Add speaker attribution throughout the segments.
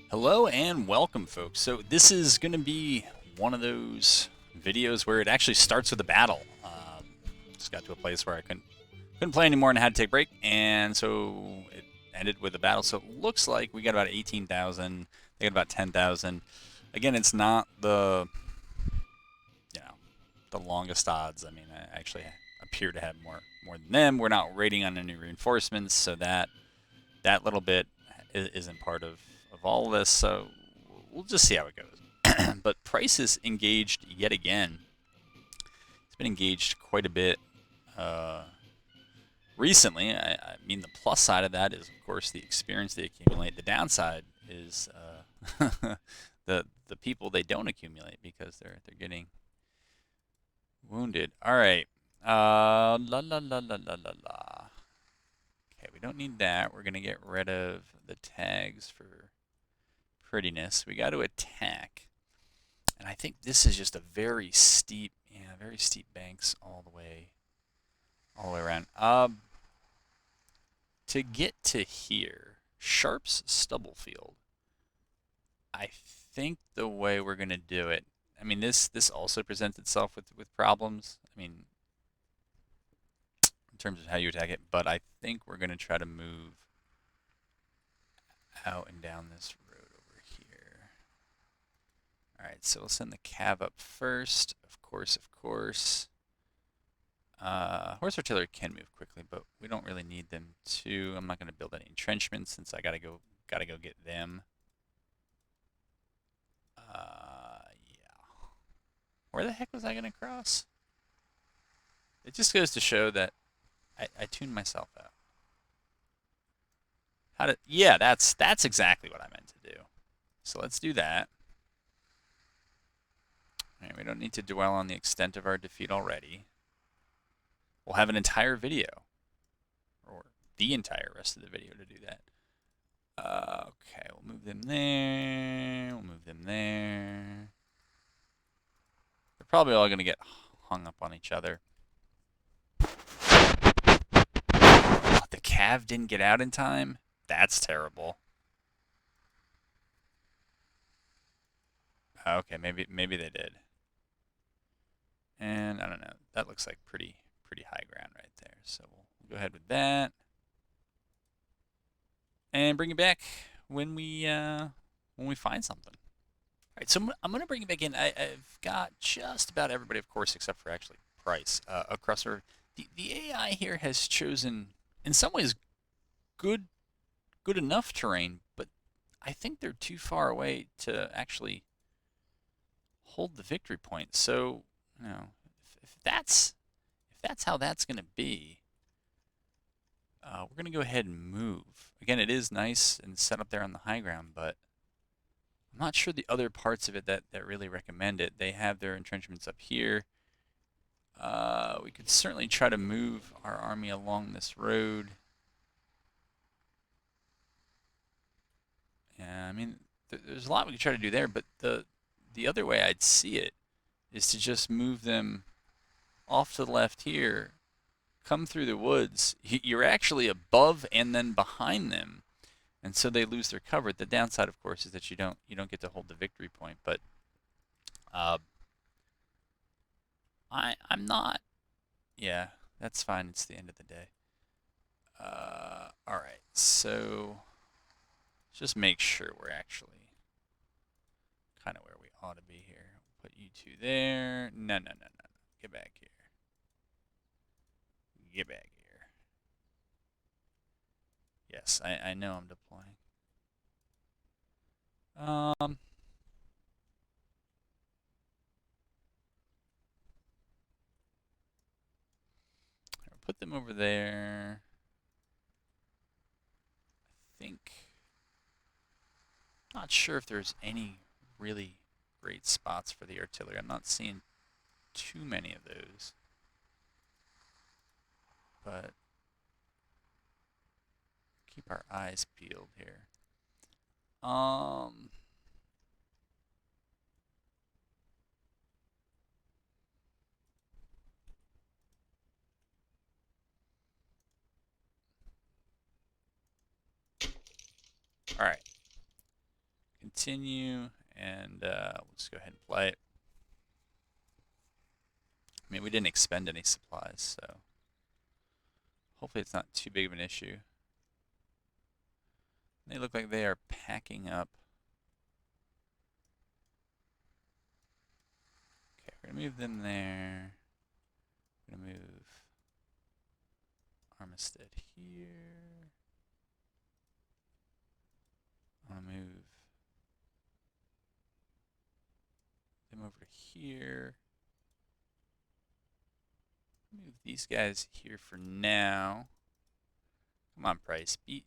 Speaker 1: Hello and welcome, folks. So this is going to be one of those videos where it actually starts with a battle. Just got to a place where I couldn't play anymore and I had to take a break, and so it ended with a battle. So it looks like we got about 18,000. They got about 10,000. Again, it's not you know the longest odds. I mean, I actually appear to have more than them. We're not raiding on any reinforcements, so that little bit isn't part of all of this. So we'll just see how it goes. But Price is engaged yet again. He's been engaged quite a bit recently. I mean, the plus side of that is, of course, the experience they accumulate. The downside is the people they don't accumulate because they're getting wounded. All right. La la la la la la la. Okay, we don't need that. We're gonna get rid of the tags for prettiness. We got to attack. And I think this is just a very steep, very steep banks all the way around. To get to here, Sharp's stubble field. I think the way we're gonna do it. I mean, this also presents itself with problems. I mean, in terms of how you attack it, but I think we're gonna try to move out and down this road over here. All right, so we'll send the cav up first. Of course. Horse artillery can move quickly, but we don't really need them to. I'm not going to build any entrenchments since I gotta go get them. Yeah. Where the heck was I going to cross? It just goes to show that I tuned myself out. Yeah, that's exactly what I meant to do. So let's do that. All right, we don't need to dwell on the extent of our defeat already. We'll have an entire video, or the entire rest of the video to do that. Okay, we'll move them there. We'll move them there. They're probably all going to get hung up on each other. Oh, the cav didn't get out in time? That's terrible. Okay, maybe they did. And I don't know. That looks like pretty high ground right there. So we'll go ahead with that. And bring it back when we find something. All right, so I'm going to bring it back in. I've got just about everybody, of course, except for actually Price, across our. The AI here has chosen, in some ways, good enough terrain, but I think they're too far away to actually hold the victory point. So, if that's how that's going to be, we're going to go ahead and move. Again, it is nice and set up there on the high ground, but I'm not sure the other parts of it that really recommend it. They have their entrenchments up here. We could certainly try to move our army along this road. Yeah, I mean, there's a lot we could try to do there, but the other way I'd see it is to just move them off to the left here, come through the woods. You're actually above and then behind them, and so they lose their cover. The downside, of course, is that you don't get to hold the victory point. But I'm not. Yeah, that's fine. It's the end of the day. All right, so just make sure we're actually kind of where we ought to be here. Put you two there. No. Get back here. Get back here. Yes, I know I'm deploying. Put them over there. I think. Not sure if there's any really great spots for the artillery. I'm not seeing too many of those. But keep our eyes peeled here. All right. continue, and we'll just go ahead and play it. I mean, we didn't expend any supplies, so hopefully it's not too big of an issue. They look like they are packing up. Okay, we're going to move them there. We're going to move Armistead here. I'm going to move them over to here. Move these guys here for now. Come on, Price. Beat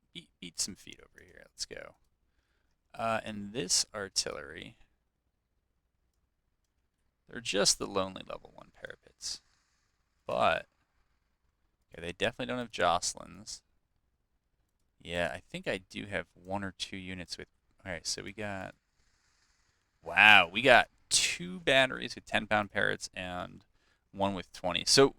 Speaker 1: some feet over here. Let's go. And this artillery, they're just the lonely level 1 parapets. But, okay, they definitely don't have Jocelyn's. Yeah, I think I do have 1 or 2 units with... Alright, so we got... Wow, we got 2 batteries with 10-pound parrots and 1 with 20. So,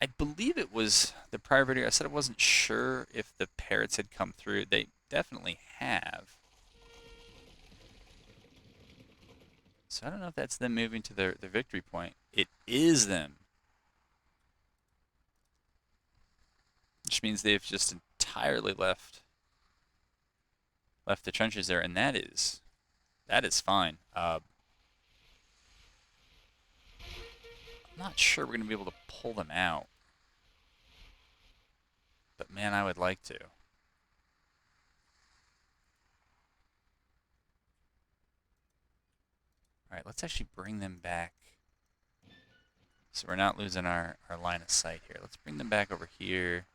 Speaker 1: I believe it was the prior video. I said I wasn't sure if the parrots had come through. They definitely have. So I don't know if that's them moving to their victory point. It is them. Which means they've just entirely left the trenches there, and that is fine. I'm not sure we're going to be able to pull them out. But man, I would like to. Alright, let's actually bring them back. So we're not losing our line of sight here. Let's bring them back over here.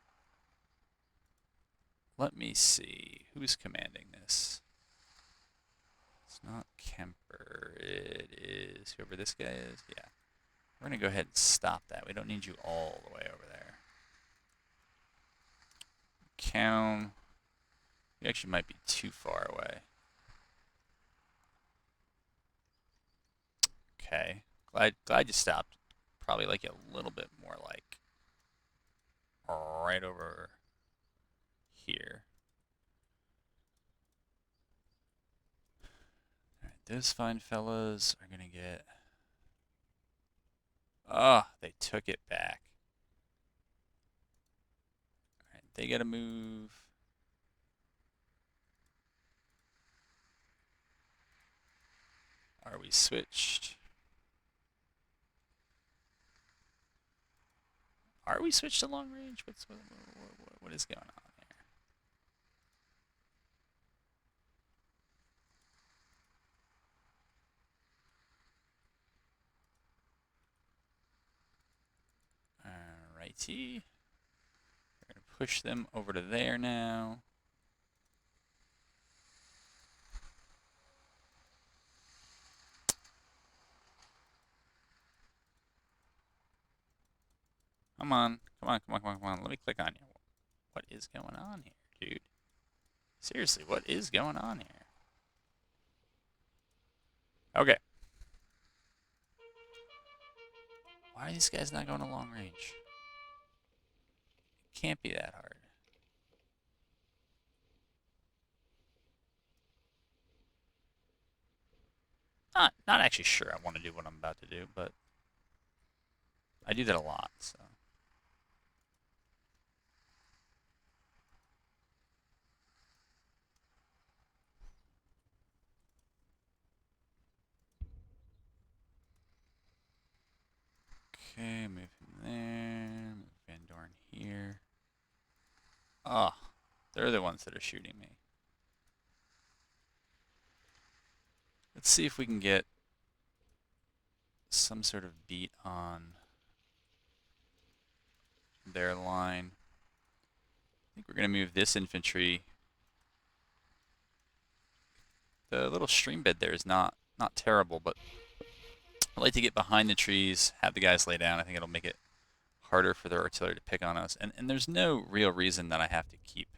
Speaker 1: Let me see. Who's commanding this? It's not Kemper. It is whoever this guy is. Yeah. We're going to go ahead and stop that. We don't need you all the way over there. Count. You actually might be too far away. Okay. Glad you stopped. Probably like a little bit more like right over here. Alright, those fine fellas are gonna get... Oh, they took it back. Alright, they gotta move. Are we switched? Are we switched to long range? What is going on here? Alrighty. We're going to push them over to there now. Come on. Let me click on you. What is going on here, dude? Seriously, what is going on here? Okay. Why are these guys not going to long range? It can't be that hard. Not actually sure I want to do what I'm about to do, but I do that a lot, so. Okay, move him there. Move Van Dorn here. Oh, they're the ones that are shooting me. Let's see if we can get some sort of beat on their line. I think we're going to move this infantry. The little stream bed there is not terrible, but I like to get behind the trees, have the guys lay down. I think it'll make it harder for their artillery to pick on us. And there's no real reason that I have to keep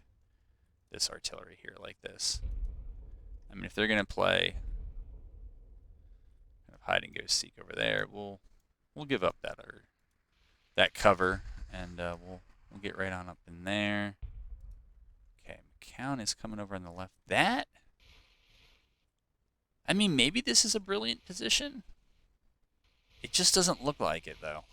Speaker 1: this artillery here like this. I mean, if they're going to play kind of hide and go seek over there, we'll give up that cover, and we'll get right on up in there. Okay, McCown is coming over on the left. That I mean, maybe this is a brilliant position. It just doesn't look like it, though.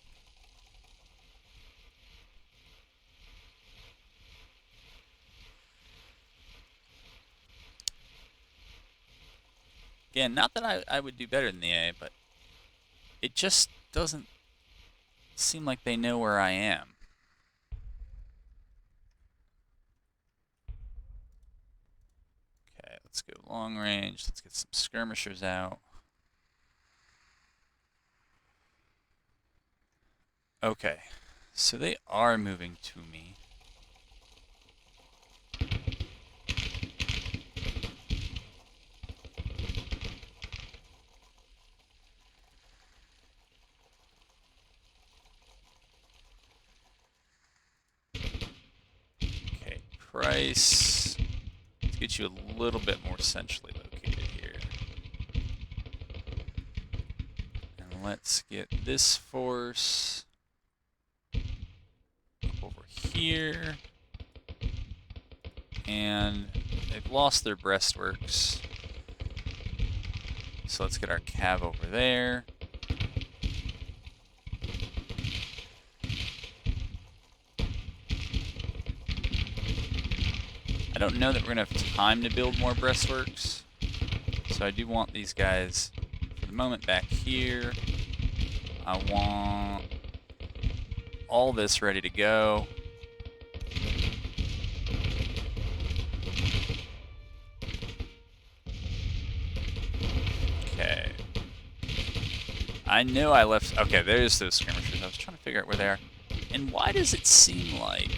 Speaker 1: Again, not that I would do better than the A, but it just doesn't seem like they know where I am. Okay, let's go long range. Let's get some skirmishers out. Okay, so they are moving to me. Okay, price. Let's get you a little bit more centrally located here. And let's get this force up over here. And they've lost their breastworks. So let's get our cav over there. I don't know that we're going to have time to build more breastworks. So I do want these guys, for the moment, back here. I want all this ready to go. Okay. I know I left... Okay, there's those skirmishers. I was trying to figure out where they are. And why does it seem like...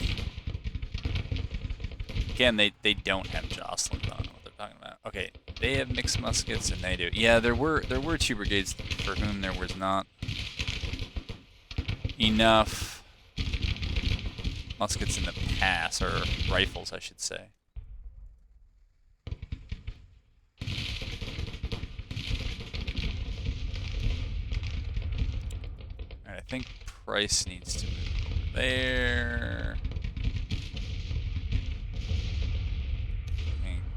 Speaker 1: Again, they don't have Jocelyn. I don't know what they're talking about. Okay, they have mixed muskets, and they do. Yeah, there were 2 brigades for whom there was not enough muskets in the past, or rifles, I should say. Alright, I think Price needs to move over there.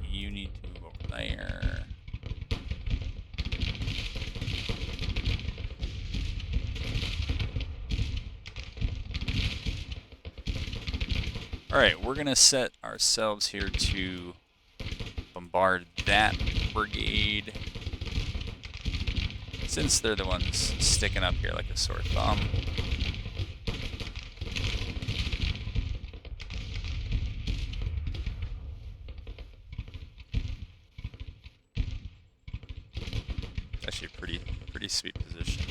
Speaker 1: You need to move over there. Alright, we're going to set ourselves here to bombard that brigade. Since they're the ones sticking up here like a sore thumb. Actually a pretty sweet position.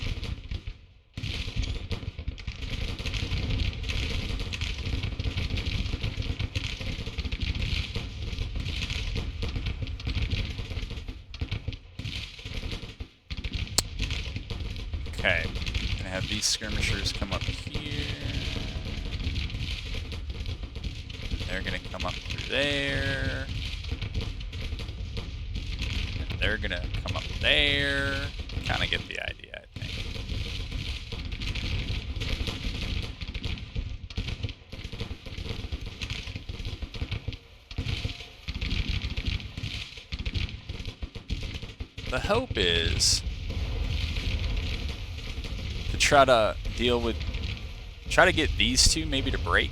Speaker 1: Okay, gonna have these skirmishers come up here. They're gonna come up through there. And they're gonna come up there. Kind of get the idea, I think. The hope is to try to try to get these two maybe to break,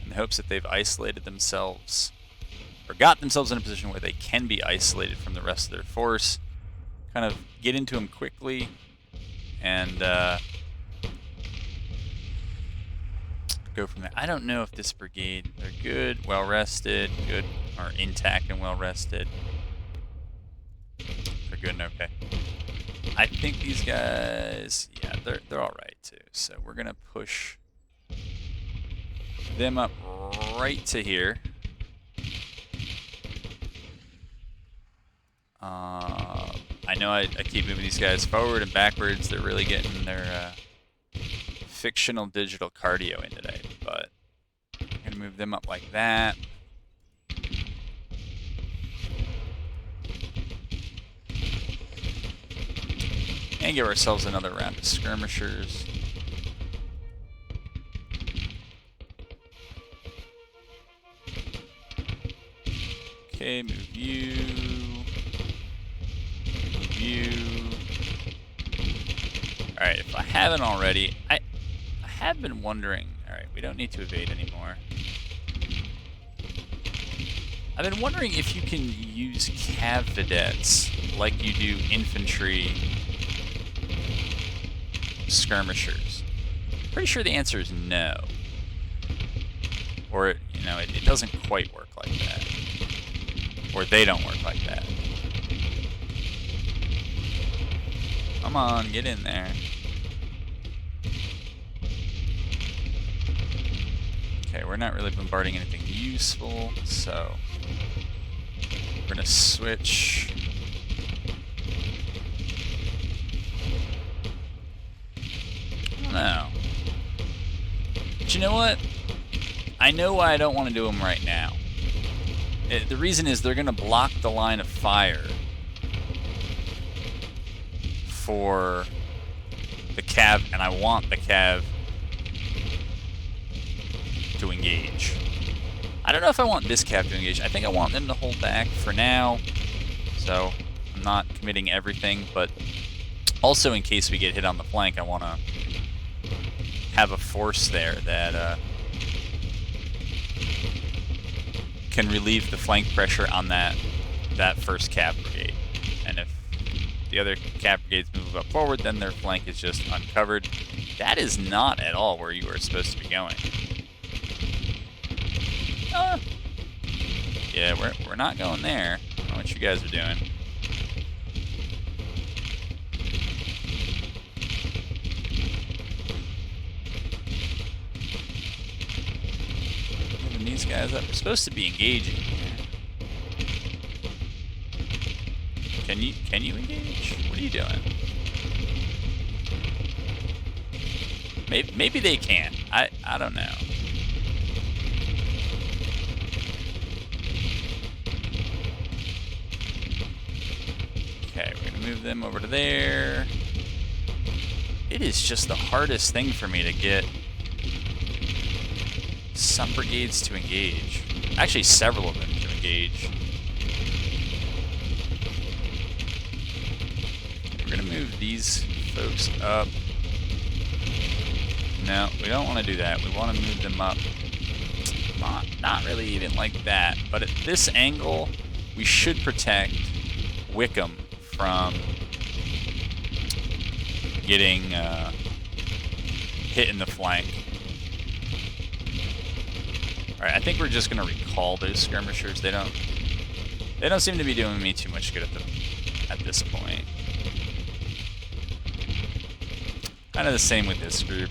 Speaker 1: in the hopes that they've isolated themselves, or got themselves in a position where they can be isolated from the rest of their force, kind of get into them quickly, and go from there. I don't know if this brigade, they're good, well rested, good, or intact and well rested. They're good and okay. I think these guys, yeah, they're all right too. So we're gonna push them up right to here. I know I keep moving these guys forward and backwards. They're really getting their fictional digital cardio in today, but I'm gonna move them up like that. And give ourselves another round of skirmishers. Okay, move you. Alright, if I haven't already, I have been wondering... Alright, we don't need to evade anymore. I've been wondering if you can use cav vedettes like you do infantry skirmishers. Pretty sure the answer is no. Or, you know, it doesn't quite work like that. Or they don't work like that. Come on, get in there. Okay, we're not really bombarding anything useful, so we're gonna switch. I don't know. But you know what? I know why I don't want to do them right now. The reason is they're gonna block the line of fire for the cav, and I want the cav to engage. I don't know if I want this cav to engage. I think I want them to hold back for now, so I'm not committing everything, but also in case we get hit on the flank, I want to have a force there that can relieve the flank pressure on that first cav brigade. And if the other cav brigades move up forward, then their flank is just uncovered. That is not at all where you are supposed to be going. Yeah, we're not going there. I don't know what you guys are doing. Moving these guys up. We're supposed to be engaging here. Can you engage? What are you doing? Maybe they can. I don't know. Okay, we're gonna move them over to there. It is just the hardest thing for me to get some brigades to engage. Actually, several of them to engage. We're gonna move these folks up. No, we don't want to do that. We want to move them up. Not really even like that, but at this angle, we should protect Wickham from getting hit in the flank. Alright, I think we're just gonna recall those skirmishers. They don't seem to be doing me too much good at this point. Kind of the same with this group.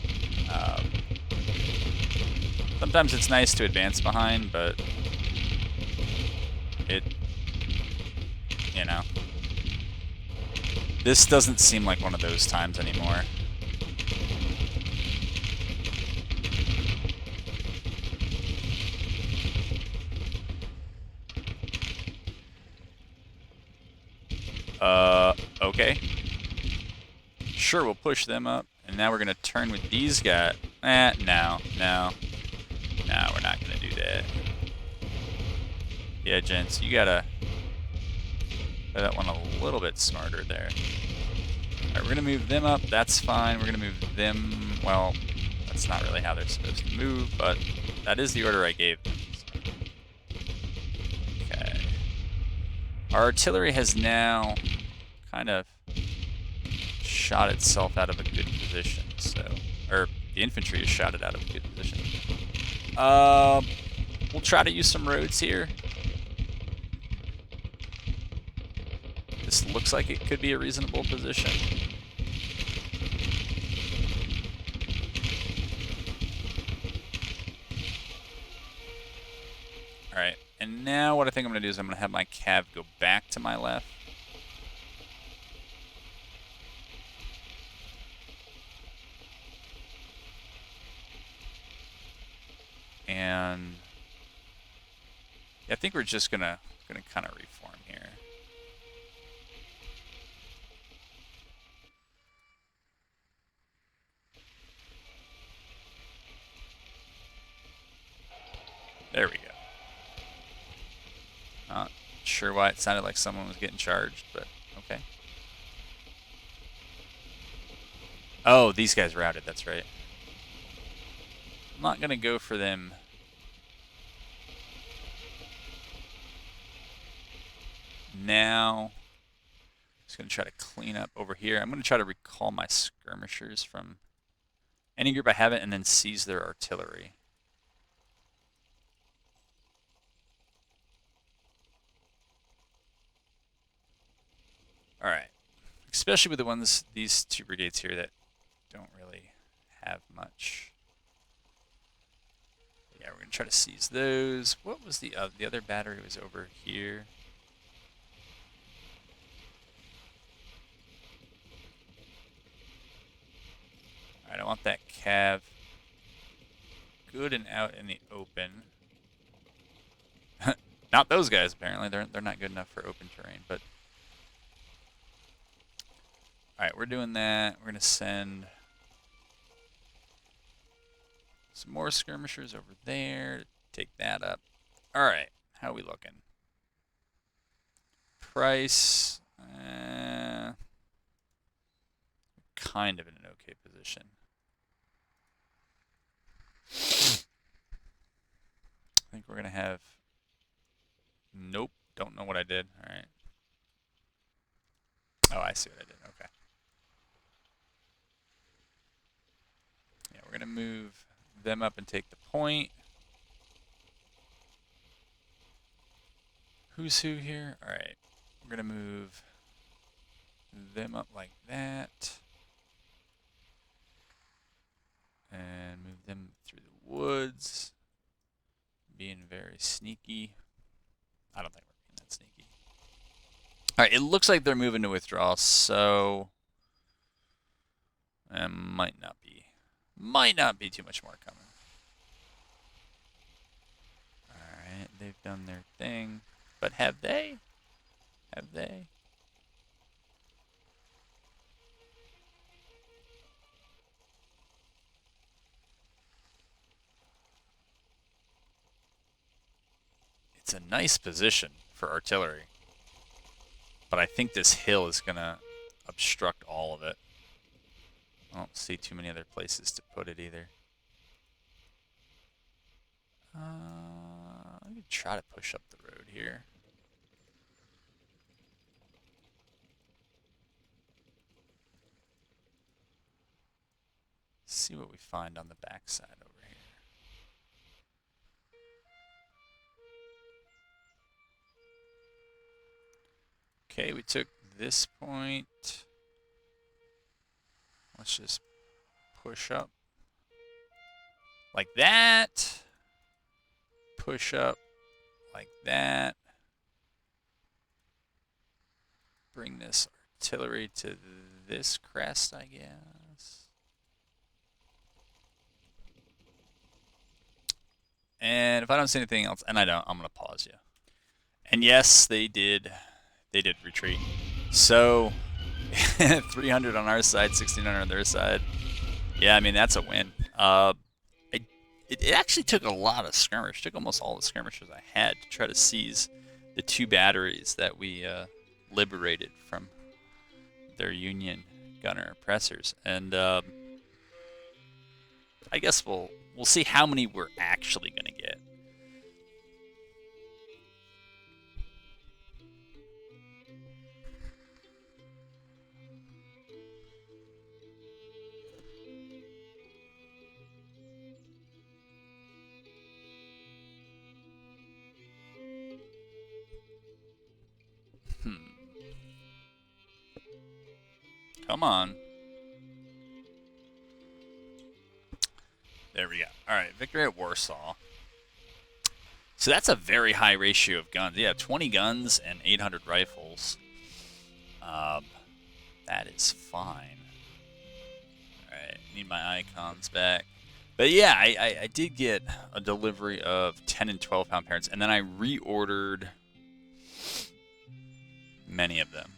Speaker 1: Sometimes it's nice to advance behind, but you know, this doesn't seem like one of those times anymore. Okay. Sure, we'll push them up, and now we're gonna turn with these guys. No, we're not gonna do that. Yeah, gents, you gotta play that one a little bit smarter there. Alright, we're gonna move them up, that's fine. We're gonna move them, well, that's not really how they're supposed to move, but that is the order I gave them. So. Okay. Our artillery has now kind of shot itself out of a good position, so, or the infantry has shot it out of a good position. We'll try to use some roads here. This looks like it could be a reasonable position. Alright, and now what I think I'm going to do is I'm going to have my cav go back to my left. And I think we're just gonna kind of reform here. There we go. Not sure why it sounded like someone was getting charged, but okay. Oh, these guys routed. That's right. I'm not going to go for them. Now, just going to try to clean up over here. I'm going to try to recall my skirmishers from any group I haven't and then seize their artillery. All right. Especially with the ones, these two brigades here that don't really have much. Yeah, we're going to try to seize those. What was the other battery was over here? All right, I want that cav good and out in the open. Not those guys, apparently. They're not good enough for open terrain, but all right, we're doing that. We're going to send some more skirmishers over there to take that up. All right, how are we looking? Price, kind of in an okay position. I think we're going to have... Nope, don't know what I did. All right. Oh, I see what I did. Okay. Yeah, we're going to move them up and take the point. Who's who here? All right. We're going to move them up like that. And move them through the woods. Being very sneaky. I don't think we're being that sneaky. All right, it looks like they're moving to withdraw, so it might not be too much more coming. All right, they've done their thing, but have they? Have they? It's a nice position for artillery, but I think this hill is gonna obstruct all of it. I don't see too many other places to put it either. I'm gonna try to push up the road here. See what we find on the backside over here. Okay, we took this point. Let's just push up like that. Push up like that. Bring this artillery to this crest, I guess. And if I don't see anything else, and I don't, I'm going to pause you. And yes, they did retreat. So 300 on our side, 1600 on their side. Yeah, I mean, that's a win. It actually took a lot of skirmish. It took almost all the skirmishers I had to try to seize the two batteries that we liberated from their Union gunner oppressors. And I guess we'll see how many we're actually going to get. Come on. There we go. All right, victory at Warsaw. So that's a very high ratio of guns. Yeah, 20 guns and 800 rifles. That is fine. All right, need my icons back. But yeah, I did get a delivery of 10 and 12 pound parents, and then I reordered many of them.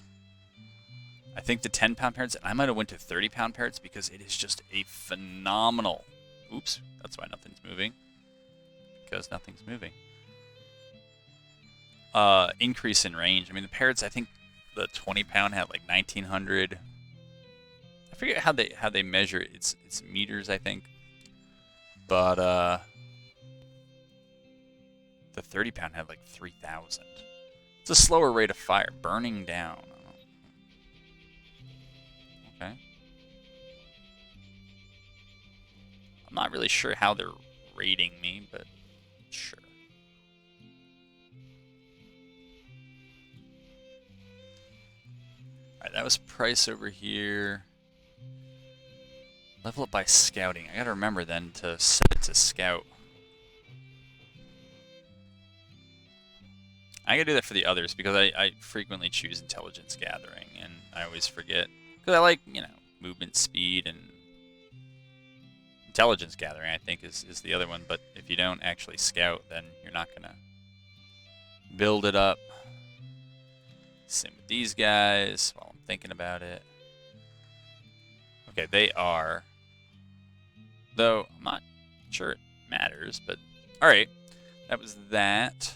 Speaker 1: I think the 10 pound parrots, and I might have went to 30 pound parrots because it is just a phenomenal. Oops, that's why nothing's moving. Because nothing's moving. Increase in range. I mean, the parrots, I think the 20 pound had like 1900. I forget how they measure it. It's meters, I think. But the 30-pound had like 3,000. It's a slower rate of fire, burning down. Okay. I'm not really sure how they're rating me, but sure. Alright, that was price over here. Level up by scouting. I gotta remember then to set it to scout. I gotta do that for the others because I frequently choose intelligence gathering and I always forget. Because I like, movement speed and intelligence gathering, I think, is the other one. But if you don't actually scout, then you're not gonna build it up. Same with these guys while I'm thinking about it. Okay, they are. Though, I'm not sure it matters, but alright. That was that.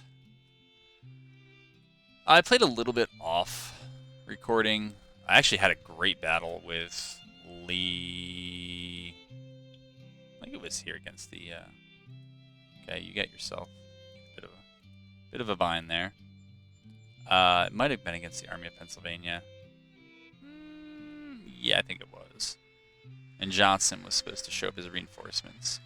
Speaker 1: I played a little bit off recording. I actually had a great battle with Lee. I think it was here against the... Okay, you got yourself a bit of a bind there. It might have been against the Army of Pennsylvania. Yeah, I think it was. And Johnson was supposed to show up as reinforcements.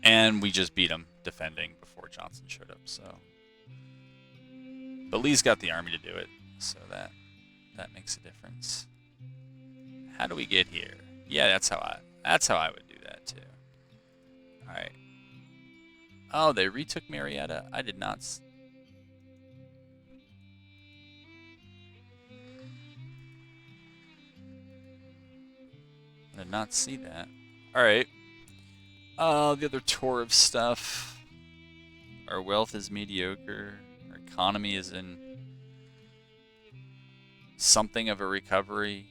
Speaker 1: And we just beat him defending before Johnson showed up, so. But Lee's got the army to do it, so that makes a difference. How do we get here? Yeah, that's how I would do that too. All right. Oh, they retook Marietta. I did not. I did not see that. All right. The other tour of stuff. Our wealth is mediocre. Our economy is in something of a recovery.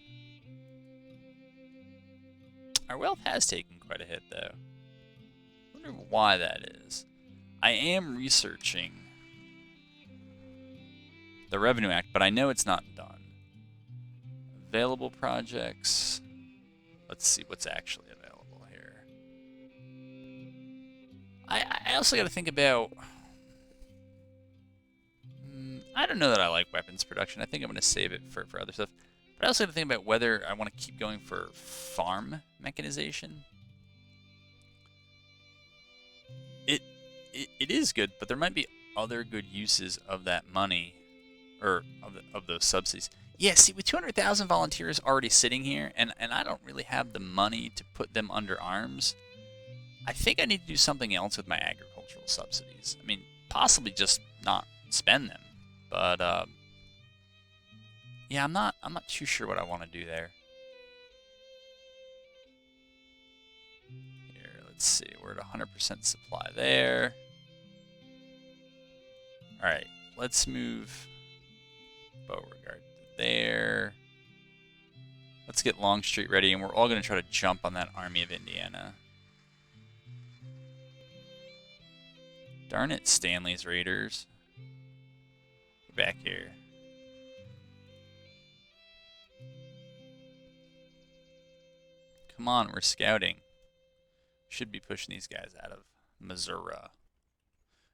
Speaker 1: Our wealth has taken quite a hit, though. I wonder why that is. I am researching the Revenue Act, but I know it's not done. Available projects. Let's see what's actually available here. I also got to think about... I don't know that I like weapons production. I think I'm going to save it for other stuff. But I also got to think about whether I want to keep going for farm mechanization. It is good, but there might be other good uses of that money, or of those subsidies. Yeah, see, with 200,000 volunteers already sitting here, and I don't really have the money to put them under arms, I think I need to do something else with my agricultural subsidies. I mean, possibly just not spend them, but yeah, I'm not too sure what I want to do there. Here, let's see, we're at 100% supply there. All right, let's move Beauregard to there. Let's get Longstreet ready, and we're all going to try to jump on that Army of Indiana. Darn it, Stanley's Raiders. Get back here. Come on, we're scouting. Should be pushing these guys out of Missouri. At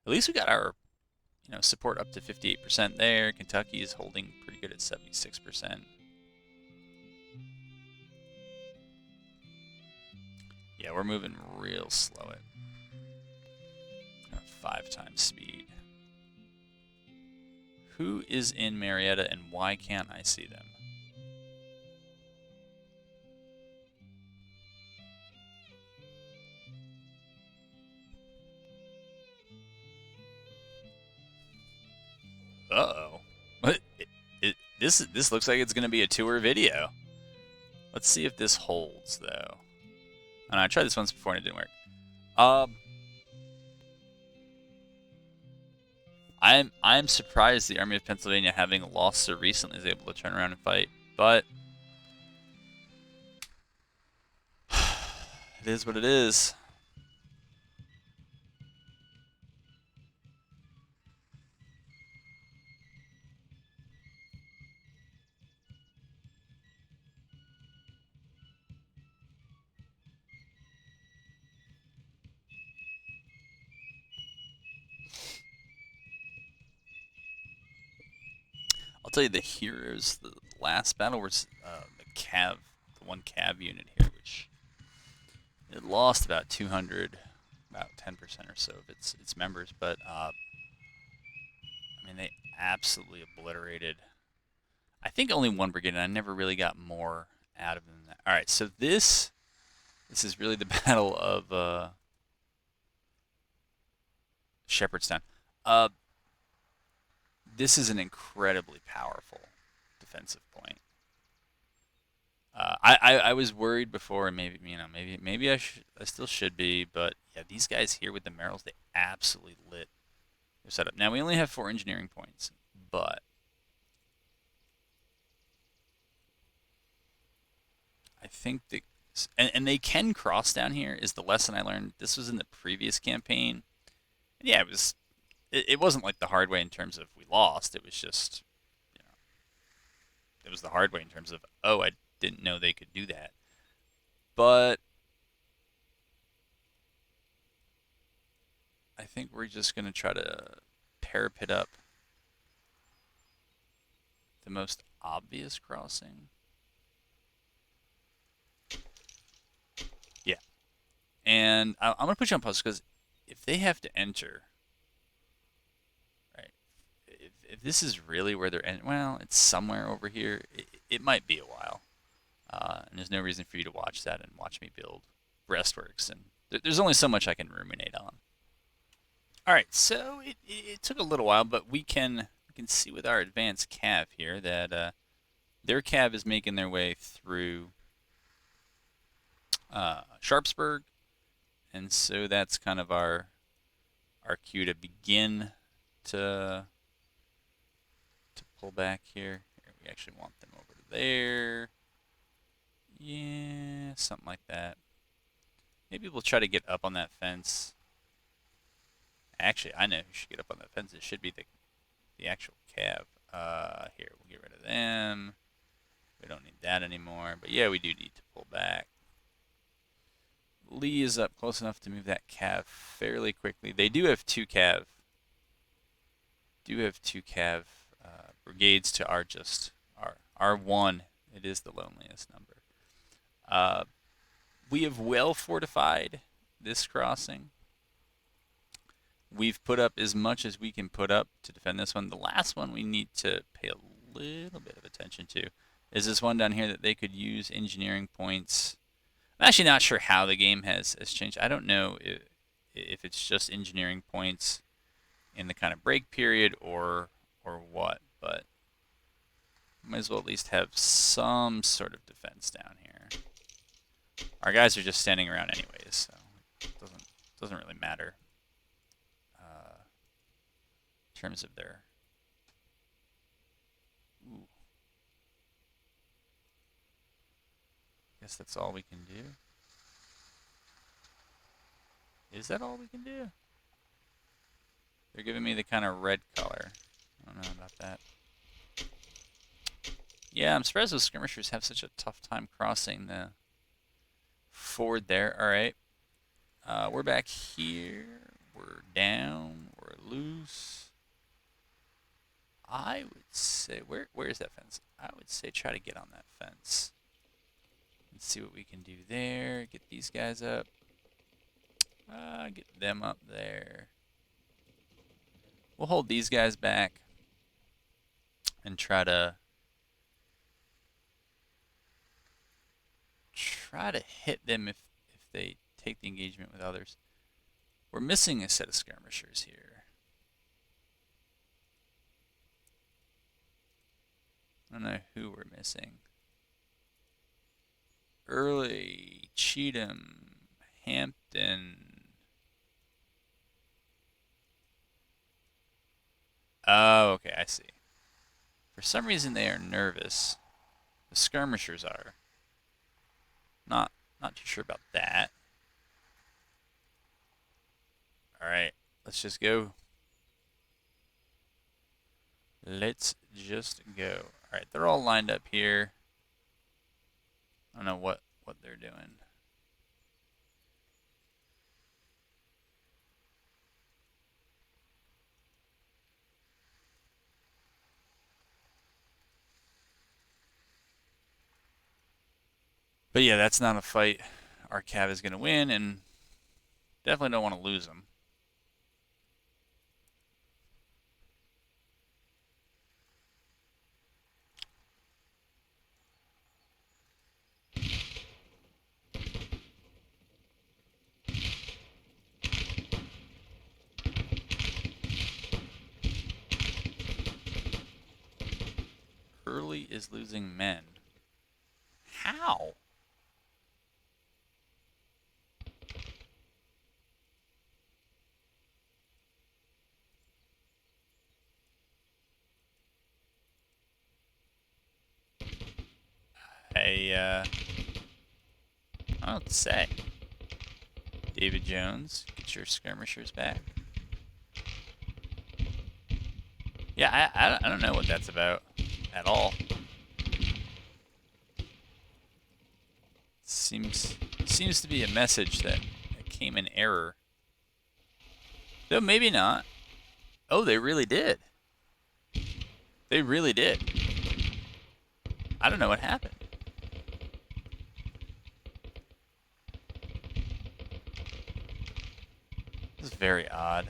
Speaker 1: least we got our support up to 58% there. Kentucky is holding pretty good at 76%. Yeah, we're moving real slow at 5 times speed. Who is in Marietta and why can't I see them? Uh-oh. What? This looks like it's going to be a tour video. Let's see if this holds, though. And I tried this once before and it didn't work. I'm surprised the Army of Pennsylvania, having lost so recently, is able to turn around and fight. But it is what it is. I'll tell you the heroes. The last battle was the Cav, the one Cav unit here, which it lost about 200, about 10% or so of its members, but I mean they absolutely obliterated. I think only one brigade, and I never really got more out of them than that. All right, so this is really the battle of Shepherdstown. Uh, this is an incredibly powerful defensive point. I was worried before, and maybe I still should be, but yeah, these guys here with the Merrills, they absolutely lit their setup. Now we only have 4 engineering points, but I think and they can cross down here is the lesson I learned. This was in the previous campaign. And yeah, it wasn't like the hard way in terms of we lost. It was just, you know, it was the hard way in terms of, oh, I didn't know they could do that. But I think we're just going to try to parapet up the most obvious crossing. Yeah. And I'm going to put you on pause because if they have to enter, right, if this is really where they're well, it's somewhere over here. It might be a while. And there's no reason for you to watch that and watch me build breastworks. And there's only so much I can ruminate on. All right, so it took a little while, but we can see with our advanced cav here that their cav is making their way through Sharpsburg, and so that's kind of our cue to begin to pull back here. We actually want them over there. Yeah, something like that. Maybe we'll try to get up on that fence. Actually, I know who should get up on that fence. It should be the actual cav. Here, we'll get rid of them. We don't need that anymore. But yeah, we do need to pull back. Lee is up close enough to move that cav fairly quickly. They do have 2 cav. Brigades to our 1. It is the loneliest number. We have well fortified this crossing. We've put up as much as we can put up to defend this one. The last one we need to pay a little bit of attention to is this one down here that they could use engineering points. I'm actually not sure how the game has changed. I don't know if it's just engineering points in the kind of break period or what, but might as well at least have some sort of defense down here. Our guys are just standing around anyways, so it doesn't really matter in terms of their. Ooh. Guess that's all we can do. Is that all we can do? They're giving me the kind of red color. I don't know about that. Yeah, I'm surprised those skirmishers have such a tough time crossing the ford there. All right. We're back here. We're down. We're loose. I would say, where is that fence? I would say try to get on that fence. Let's see what we can do there. Get these guys up. Get them up there. We'll hold these guys back and try to hit them if they take the engagement with others. We're missing a set of skirmishers here. I don't know who we're missing. Early, Cheatham, Hampton. Oh, okay, I see. For some reason they are nervous. The skirmishers are. Not too sure about that. Alright, let's just go. Let's just go. Alright, they're all lined up here. I don't know what they're doing. But yeah, that's not a fight our cav is going to win, and definitely don't want to lose him. Early is losing men. How? I don't know what to say. David Jones, get your skirmishers back. Yeah, I don't know what that's about at all. Seems to be a message that came in error. Though maybe not. Oh, they really did. They really did. I don't know what happened. This is very odd.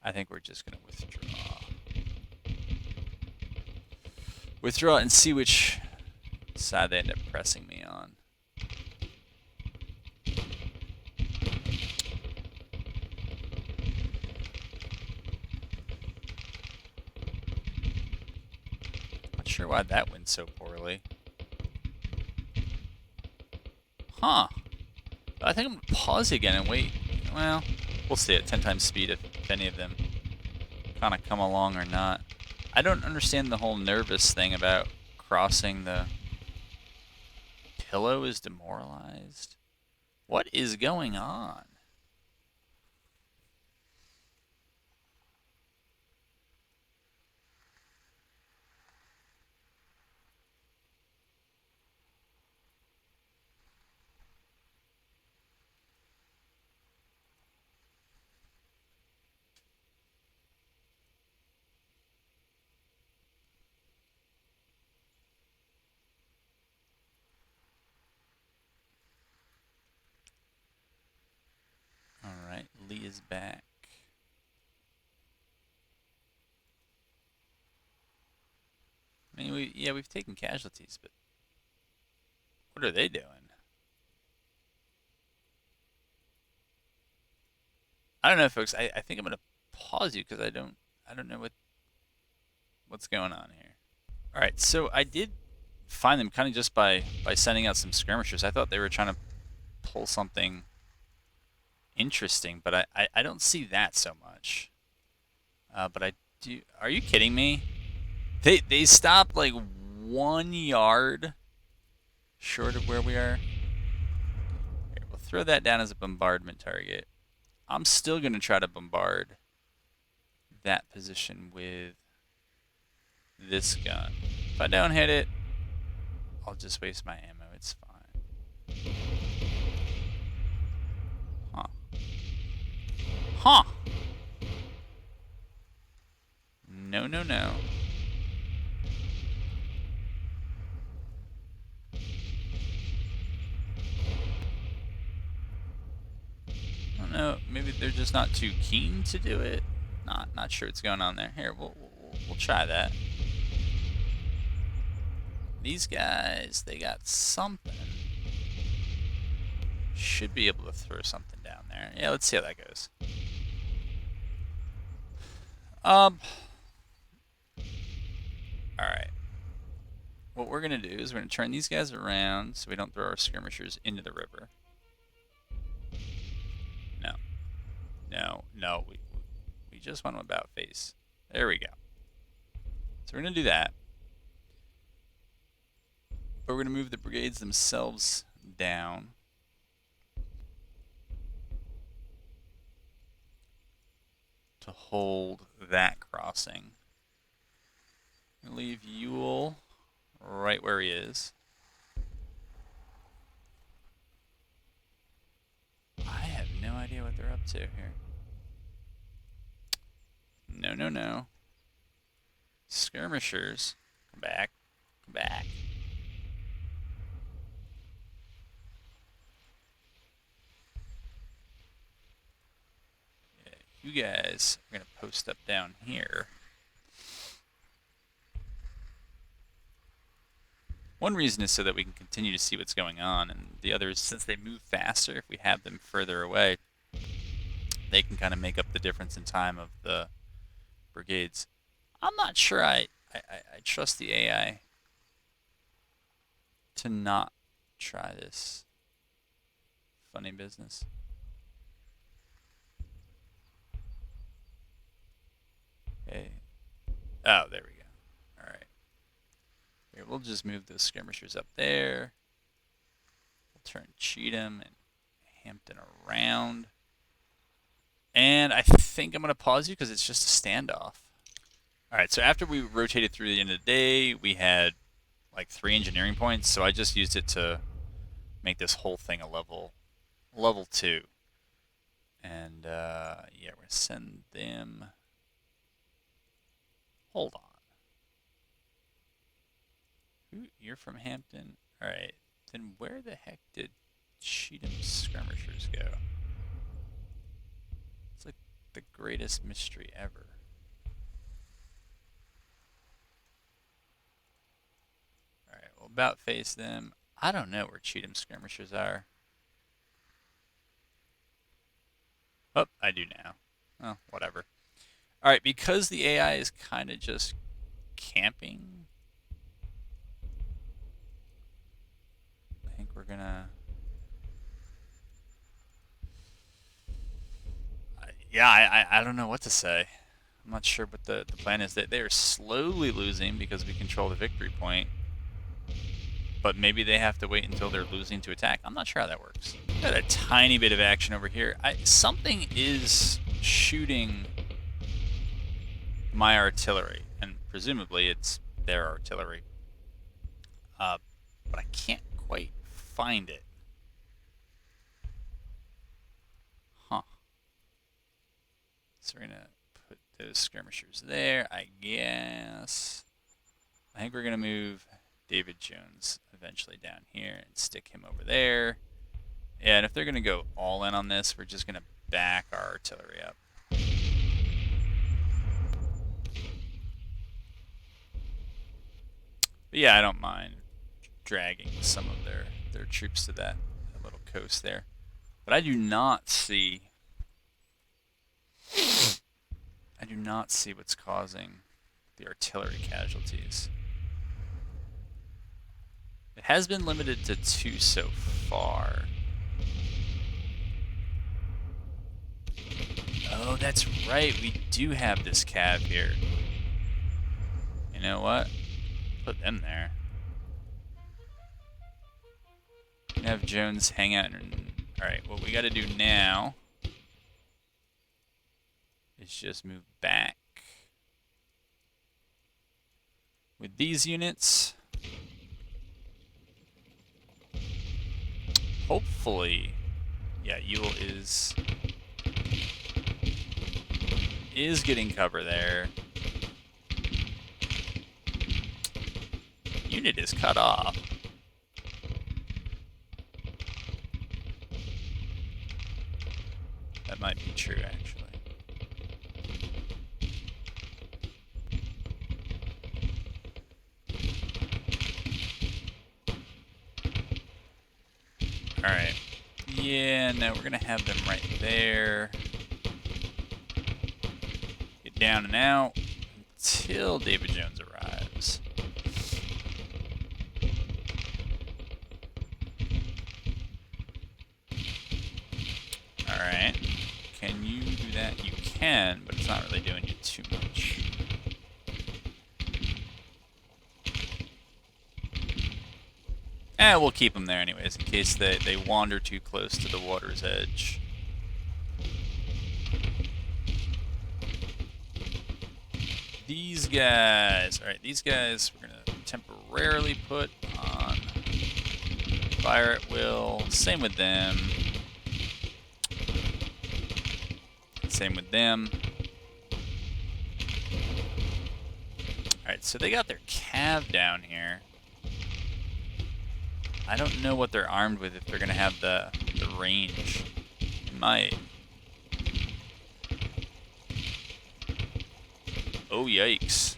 Speaker 1: I think we're just going to withdraw. Withdraw and see which side they end up pressing me on. Not sure why that went so poorly. Huh. I think I'm going to pause again and wait. Well, we'll see at 10 times speed if any of them kind of come along or not. I don't understand the whole nervous thing about crossing the pillow is demoralized. What is going on? Alright, Lee is back. I mean, we've taken casualties, but what are they doing? I don't know, folks. I think I'm gonna pause you because I don't know what's going on here. All right, so I did find them kind of just by sending out some skirmishers. I thought they were trying to pull something interesting, but I don't see that so much. But I do. Are you kidding me? They stopped like 1 yard short of where we are. Here, we'll throw that down as a bombardment target. I'm still gonna try to bombard that position with this gun. If I don't hit it, I'll just waste my ammo. It's fine. Huh. Huh. No, no, no. I don't know. Maybe they're just not too keen to do it. Not sure what's going on there. Here, we'll try that. These guys, they got something. Should be able to throw something down there. Yeah, let's see how that goes. Alright. What we're going to do is we're going to turn these guys around so we don't throw our skirmishers into the river. No. No, no. We just went about face. There we go. So we're going to do that. But we're going to move the brigades themselves down. To hold that crossing. Leave Ewell right where he is. I have no idea what they're up to here. No, no, no. Skirmishers, come back, come back. Yeah, you guys are gonna post up down here. One reason is so that we can continue to see what's going on, and the other is since they move faster, if we have them further away, they can kind of make up the difference in time of the brigades. I'm not sure I trust the AI to not try this funny business. Okay. Oh, there we go. All right. Here, we'll just move those skirmishers up there. We'll turn Cheatham and Hampton around. And I think I'm going to pause you because it's just a standoff. All right, so after we rotated through the end of the day, we had like 3 engineering points, so I just used it to make this whole thing a level 2. And yeah, we're going to send them... Hold on. You're from Hampton? All right, then where the heck did Cheatham's skirmishers go? It's like the greatest mystery ever. All right, we'll about face them. I don't know where Cheatham's skirmishers are. Oh, I do now. Oh, whatever. All right, because the AI is kind of just camping, I think we're gonna... yeah, I don't know what to say. I'm not sure what the plan is. That they are slowly losing because we control the victory point. But maybe they have to wait until they're losing to attack. I'm not sure how that works. Got a tiny bit of action over here. Something is shooting my artillery, and presumably it's their artillery. But I can't quite find it. Huh. So we're gonna put those skirmishers there, I guess. I think we're gonna move David Jones eventually down here and stick him over there. Yeah, and if they're gonna go all in on this, we're just gonna back our artillery up. But yeah, I don't mind dragging some of their troops to that little coast there. But I do not see what's causing the artillery casualties. It has been limited to 2 so far. Oh, that's right. We do have this cav here. You know what? Put them there. Have Jones hang out. Alright, what we got to do now is just move back with these units. Hopefully, yeah, Ewell is getting cover there. Unit is cut off. That might be true, actually. Alright. Yeah, no, we're going to have them right there. Get down and out until David Jones arrives. Alright. Can you do that? You can, but it's not really doing you too much. We'll keep them there anyways, in case they wander too close to the water's edge. These guys, alright, these guys we're going to temporarily put on fire at will. Same with them. Same with them. Alright, so they got their cav down here. I don't know what they're armed with, if they're going to have the range. They might. Oh, yikes.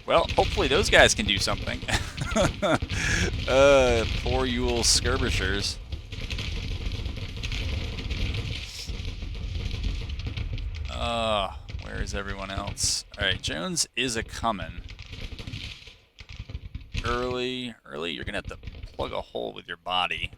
Speaker 1: Well, hopefully those guys can do something. Poor Yule skirmishers. Where is everyone else? Alright, Jones is a-coming. Early, you're gonna have to plug a hole with your body.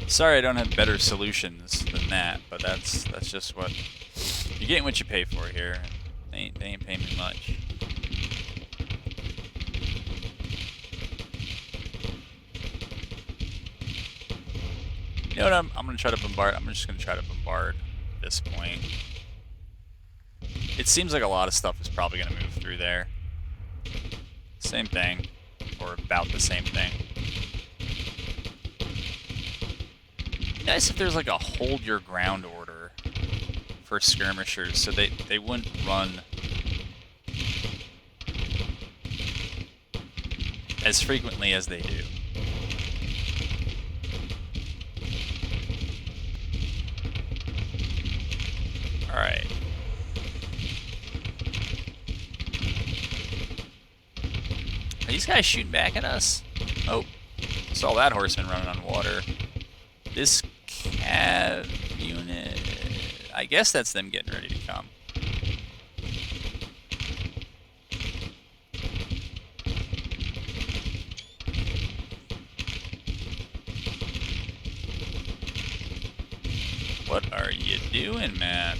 Speaker 1: Sorry I don't have better solutions than that, but that's just what... You're getting what you pay for here. They ain't paying me much. You know what, I'm gonna try to bombard. I'm just gonna try to bombard at this point. It seems like a lot of stuff is probably gonna move through there. Same thing, or about the same thing. Nice if there's like a hold your ground order for skirmishers, so they wouldn't run as frequently as they do. Alright. Are these guys shooting back at us? Oh, saw that horseman running on water. This cav unit... I guess that's them getting ready to come. What are you doing, man?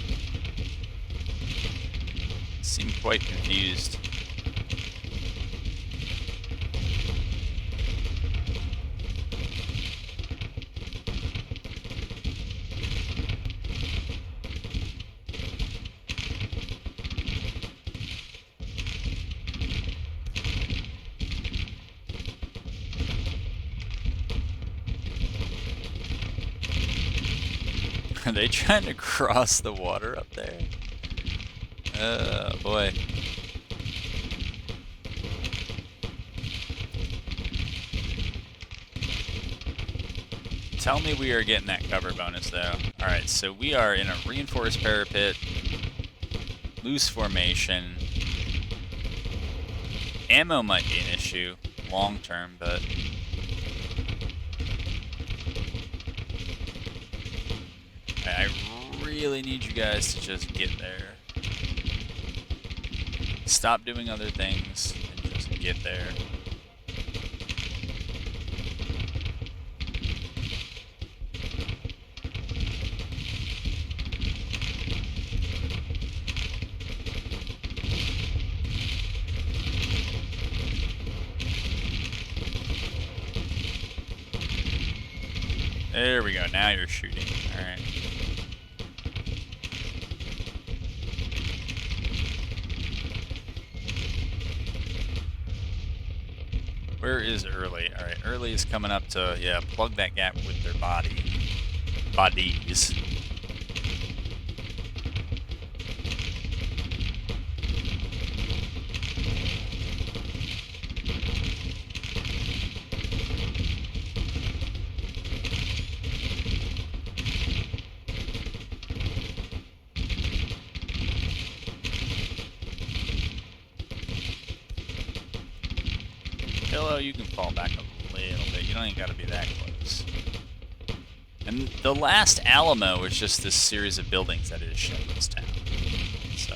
Speaker 1: Seem quite confused. Are they trying to cross the water up there? Oh, boy. Tell me we are getting that cover bonus, though. Alright, so we are in a reinforced parapet. Loose formation. Ammo might be an issue long term, but... I really need you guys to just get there. Stop doing other things and just get there. There we go, now you're shooting. Alright. Where is Early? Alright, Early is coming up to, yeah, plug that gap with their bodies. Hello, you can fall back a little bit. You don't even gotta be that close. And the last Alamo is just this series of buildings that is Shepherdstown. So,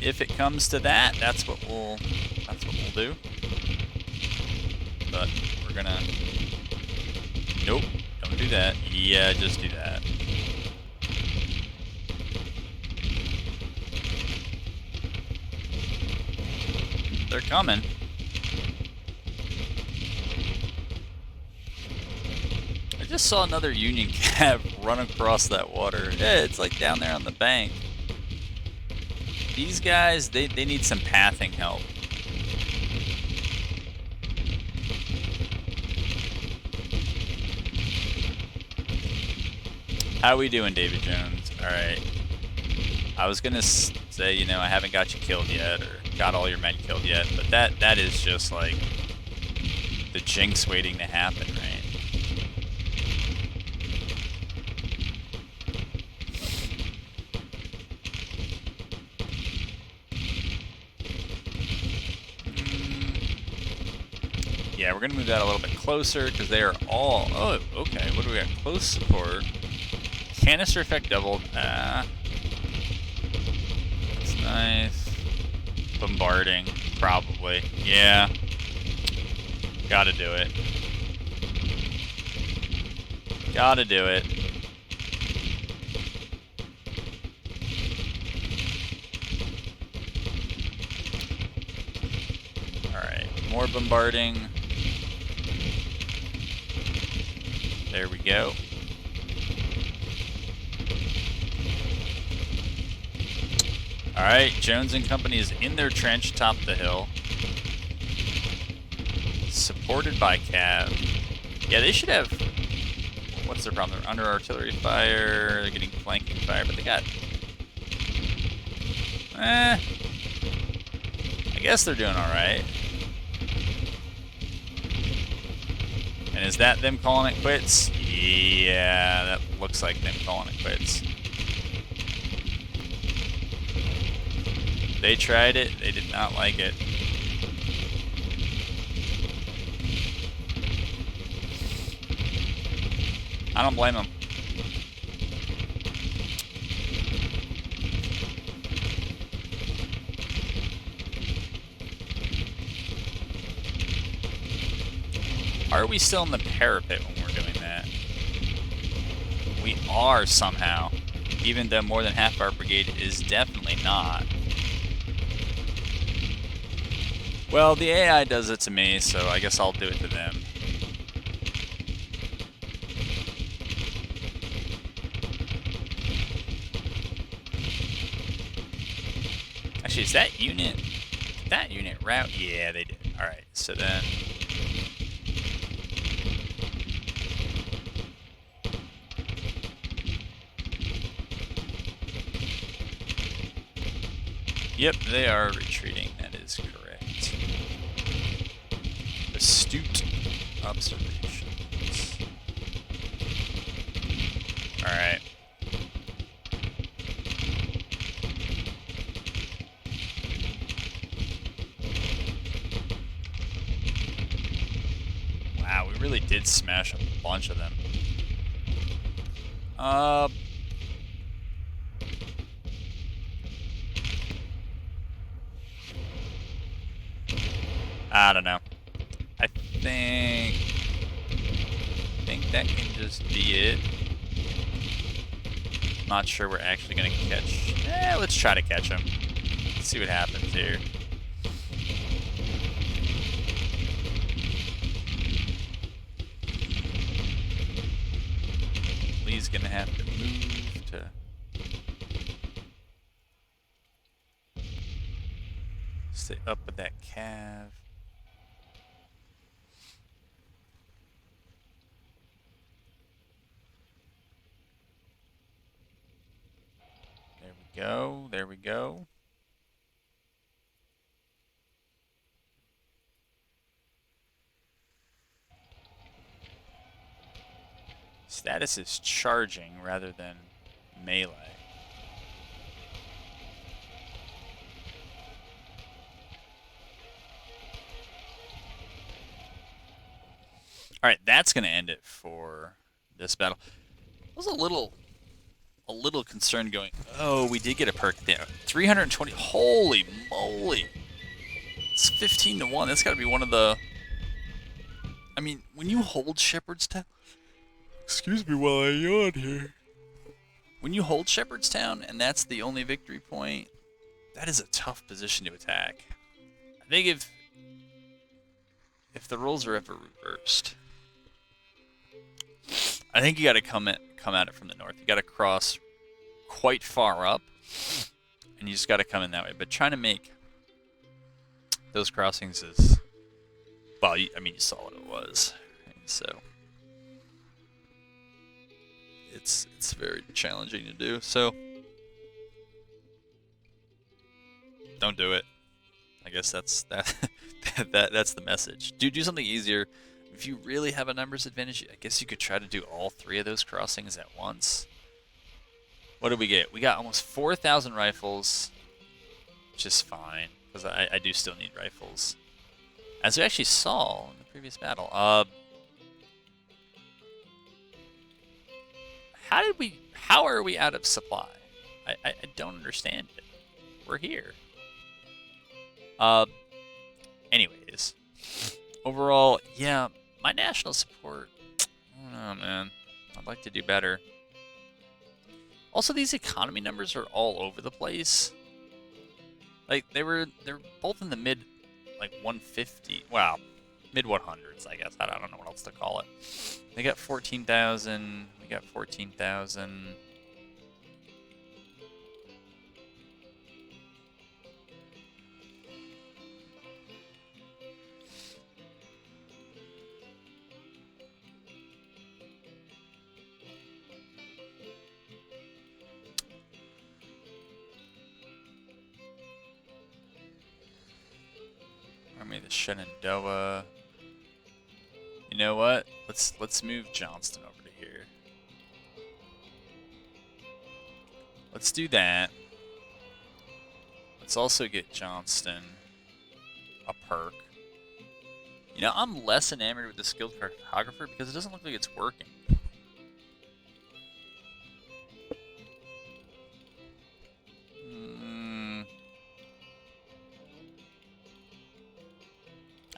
Speaker 1: if it comes to that, that's what we'll do. But we're gonna... Nope, don't do that. Yeah, just do that. They're coming. I just saw another Union cab run across that water. Yeah, it's like down there on the bank. These guys, they need some pathing help. How we doing, David Jones? All right. I was gonna say, you know, I haven't got you killed yet, or got all your men killed yet, but that is just like the jinx waiting to happen, right? Yeah, we're gonna move that a little bit closer because they are all. Oh, okay. What do we got? Close support. Canister effect doubled. That's nice. Bombarding, probably. Yeah. Gotta do it. Gotta do it. Alright, more bombarding. There we go. Alright, Jones and Company is in their trench top the hill. Supported by Cav. Yeah, they should have... What's their problem? They're under artillery fire, they're getting flanking fire, but they got... I guess they're doing alright. And is that them calling it quits? Yeah, that looks like them calling it quits. They tried it, they did not like it. I don't blame them. Are we still in the parapet when we're doing that? We are somehow. Even though more than half our brigade is definitely not. Well, the AI does it to me, so I guess I'll do it to them. Actually, is that unit... Did that unit route? Yeah, they did. Alright, so then... Yep, they are retreating. That is correct. Astute observations. Alright. Wow, we really did smash a bunch of them. I don't know. I think that can just be it. Not sure we're actually gonna catch. Let's try to catch him. Let's see what happens here. Lee's gonna have to move to. Stay up with that cav. There we go. There we go. Status is charging rather than melee. Alright, that's going to end it for this battle. I was a little concerned going, oh, we did get a perk there. 320, holy moly. It's 15 to 1. That's got to be one of the... I mean, when you hold Shepherdstown... Excuse me while I yawn here. When you hold Shepherdstown and that's the only victory point, that is a tough position to attack. I think if the roles are ever reversed, I think you got to come at it from the north. You got to cross quite far up, and you just got to come in that way. But trying to make those crossings is, well, I mean, you saw what it was, so it's very challenging to do. So don't do it. I guess that's that's the message. Do something easier. If you really have a numbers advantage, I guess you could try to do all 3 of those crossings at once. What did we get? We got almost 4,000 rifles, which is fine, because I do still need rifles. As we actually saw in the previous battle. How are we out of supply? I don't understand it. We're here. Anyways. Overall, yeah, my national support, I don't know, man. I'd like to do better. Also, these economy numbers are all over the place. Like, they're both in the mid, like, 150. Wow, mid 100s, I guess. I don't know what else to call it. They got 14,000. We got 14,000. Army of the Shenandoah. You know what? Let's move Johnston over to here. Let's do that. Let's also get Johnston a perk. You know, I'm less enamored with the skilled cartographer because it doesn't look like it's working.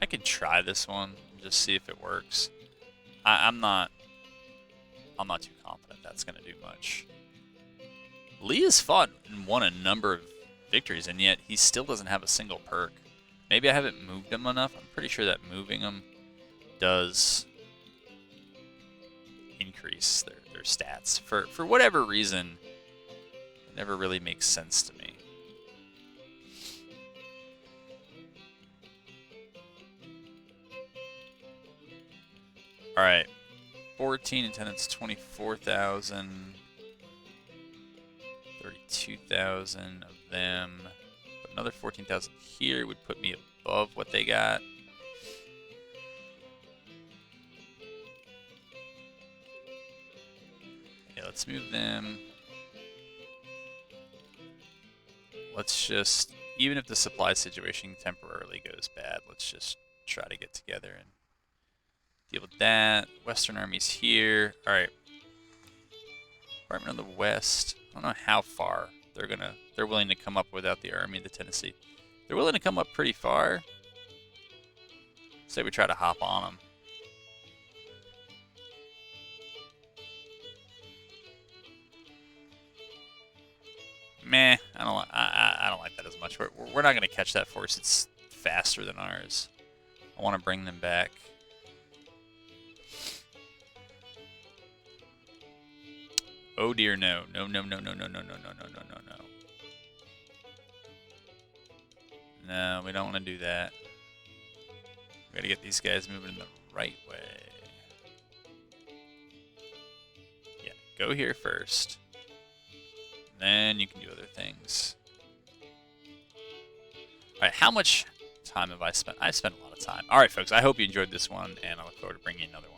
Speaker 1: I could try this one and just see if it works. I'm not too confident that's gonna do much. Lee has fought and won a number of victories, and yet he still doesn't have a single perk. Maybe I haven't moved him enough. I'm pretty sure that moving him does increase their stats. For whatever reason, it never really makes sense to me. Alright, 14 attendants, 24,000, 32,000 of them. But another 14,000 here would put me above what they got. Yeah, let's move them. Let's just, even if the supply situation temporarily goes bad, let's just try to get together and deal with that. Western Army's here. Alright. Department of the West. I don't know how far they're willing to come up without the Army of the Tennessee. They're willing to come up pretty far. Say we try to hop on them. Meh, I don't like that as much. We're not gonna catch that force. It's faster than ours. I want to bring them back. Oh dear, no. No, no, no, no, no, no, no, no, no, no, no, no. No, we don't want to do that. We gotta get these guys moving in the right way. Yeah, go here first. Then you can do other things. Alright, how much time have I spent? I've spent a lot of time. Alright, folks, I hope you enjoyed this one, and I look forward to bringing you another one.